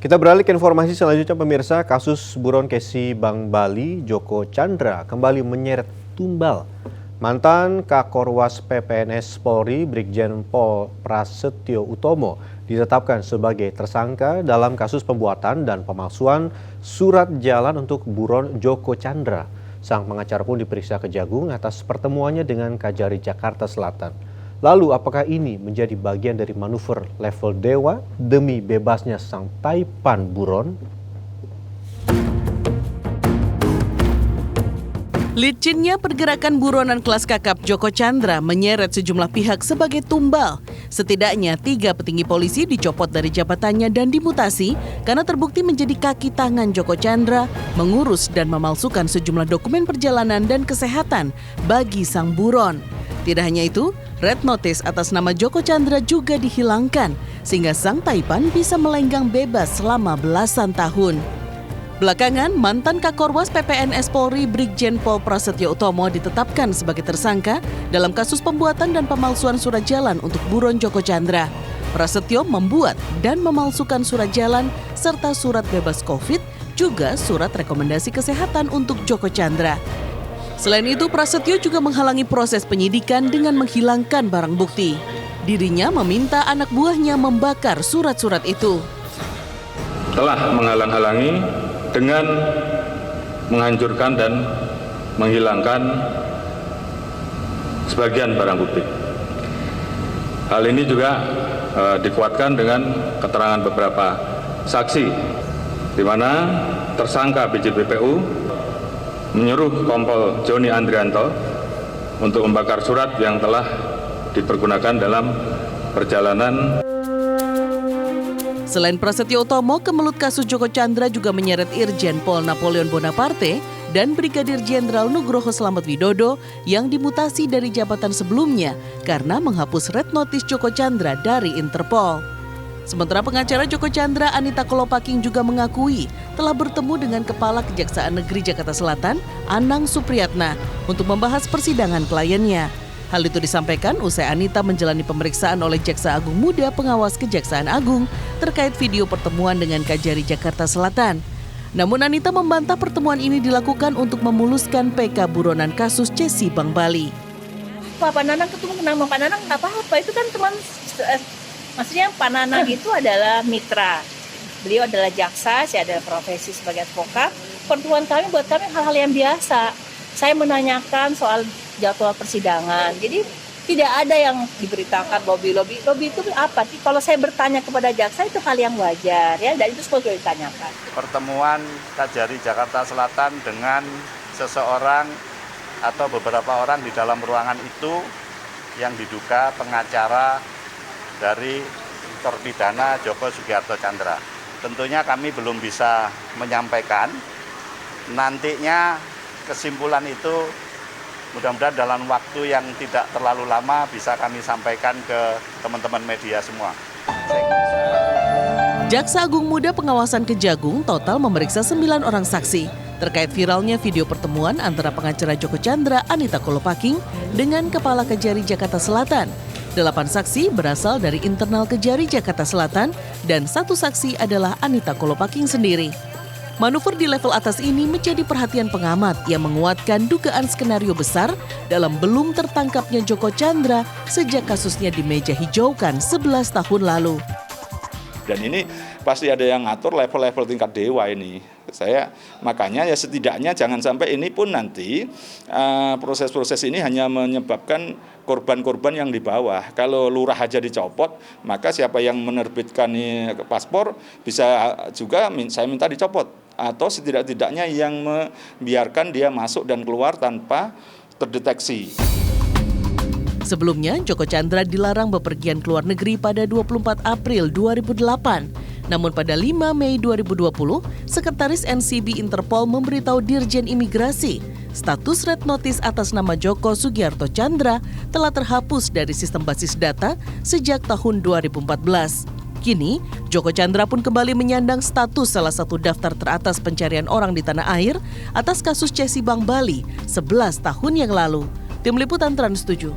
Kita beralih ke informasi selanjutnya pemirsa, kasus buron Kesi Bank Bali Joko Chandra kembali menyeret tumbal. Mantan Kakorwas PPNS Polri Brigjen Pol Prasetyo Utomo ditetapkan sebagai tersangka dalam kasus pembuatan dan pemalsuan surat jalan untuk buron Joko Chandra. Sang pengacara pun diperiksa Kejagung atas pertemuannya dengan Kajari Jakarta Selatan. Lalu apakah ini menjadi bagian dari manuver level dewa demi bebasnya sang taipan buron? Licinnya pergerakan buronan kelas kakap Joko Chandra menyeret sejumlah pihak sebagai tumbal. Setidaknya 3 petinggi polisi dicopot dari jabatannya dan dimutasi karena terbukti menjadi kaki tangan Joko Chandra mengurus dan memalsukan sejumlah dokumen perjalanan dan kesehatan bagi sang buron. Tidak hanya itu, red notice atas nama Joko Chandra juga dihilangkan sehingga sang taipan bisa melenggang bebas selama belasan tahun. Belakangan, mantan Kakorwas PPNS Polri Brigjen Pol Prasetyo Utomo ditetapkan sebagai tersangka dalam kasus pembuatan dan pemalsuan surat jalan untuk buron Joko Chandra. Prasetyo membuat dan memalsukan surat jalan serta surat bebas COVID, juga surat rekomendasi kesehatan untuk Joko Chandra. Selain itu, Prasetyo juga menghalangi proses penyidikan dengan menghilangkan barang bukti. Dirinya meminta anak buahnya membakar surat-surat itu. Telah menghalang-halangi dengan menghancurkan dan menghilangkan sebagian barang bukti. Hal ini juga dikuatkan dengan keterangan beberapa saksi, di mana tersangka BJPPU menyuruh Kompol Joni Andrianto untuk membakar surat yang telah dipergunakan dalam perjalanan. Selain Prasetyo Utomo, kemelut kasus Joko Chandra juga menyeret Irjen Pol Napoleon Bonaparte dan Brigadir Jenderal Nugroho Slamet Widodo yang dimutasi dari jabatan sebelumnya karena menghapus red notice Joko Chandra dari Interpol. Sementara pengacara Joko Chandra Anita Kolopaking juga mengakui telah bertemu dengan Kepala Kejaksaan Negeri Jakarta Selatan, Anang Supriyatna, untuk membahas persidangan kliennya. Hal itu disampaikan usai Anita menjalani pemeriksaan oleh Jaksa Agung Muda Pengawas Kejaksaan Agung terkait video pertemuan dengan Kajari Jakarta Selatan. Namun Anita membantah pertemuan ini dilakukan untuk memuluskan PK buronan kasus Kesi Bank Bali. Pak Nanang ketemu nama Pak Nanang nggak apa-apa, itu kan teman, maksudnya Pak Nanang itu adalah mitra. Beliau adalah jaksa, saya adalah profesi sebagai advokat. Pertemuan kami buat kami hal-hal yang biasa. Saya menanyakan soal jadwal persidangan. Jadi tidak ada yang diberitakan lobby itu apa? Kalau saya bertanya kepada jaksa itu hal yang wajar ya, dan itu semua sudah ditanyakan. Pertemuan Kajari Jakarta Selatan dengan seseorang atau beberapa orang di dalam ruangan itu yang diduga pengacara dari terpidana Joko Sugiarto Chandra. Tentunya kami belum bisa menyampaikan. Nantinya kesimpulan itu mudah-mudahan dalam waktu yang tidak terlalu lama bisa kami sampaikan ke teman-teman media semua. Jaksa Agung Muda Pengawasan Kejagung total memeriksa 9 orang saksi terkait viralnya video pertemuan antara pengacara Joko Chandra Anita Kolopaking dengan Kepala Kejari Jakarta Selatan. 8 saksi berasal dari internal Kejari Jakarta Selatan dan 1 saksi adalah Anita Kolopaking sendiri. Manuver di level atas ini menjadi perhatian pengamat yang menguatkan dugaan skenario besar dalam belum tertangkapnya Joko Chandra sejak kasusnya dimejahijaukan 11 tahun lalu. Dan ini pasti ada yang ngatur level-level tingkat dewa ini. Makanya ya setidaknya jangan sampai ini pun nanti proses-proses ini hanya menyebabkan korban-korban yang di bawah. Kalau lurah aja dicopot, maka siapa yang menerbitkan paspor bisa juga saya minta dicopot. Atau setidak-tidaknya yang membiarkan dia masuk dan keluar tanpa terdeteksi. Sebelumnya, Joko Chandra dilarang bepergian ke luar negeri pada 24 April 2008. Namun pada 5 Mei 2020, Sekretaris NCB Interpol memberitahu Dirjen Imigrasi, status red notice atas nama Joko Sugiarto Chandra telah terhapus dari sistem basis data sejak tahun 2014. Kini, Joko Chandra pun kembali menyandang status salah satu daftar teratas pencarian orang di tanah air atas kasus Kesi Bank Bali 11 tahun yang lalu. Tim Liputan Trans 7.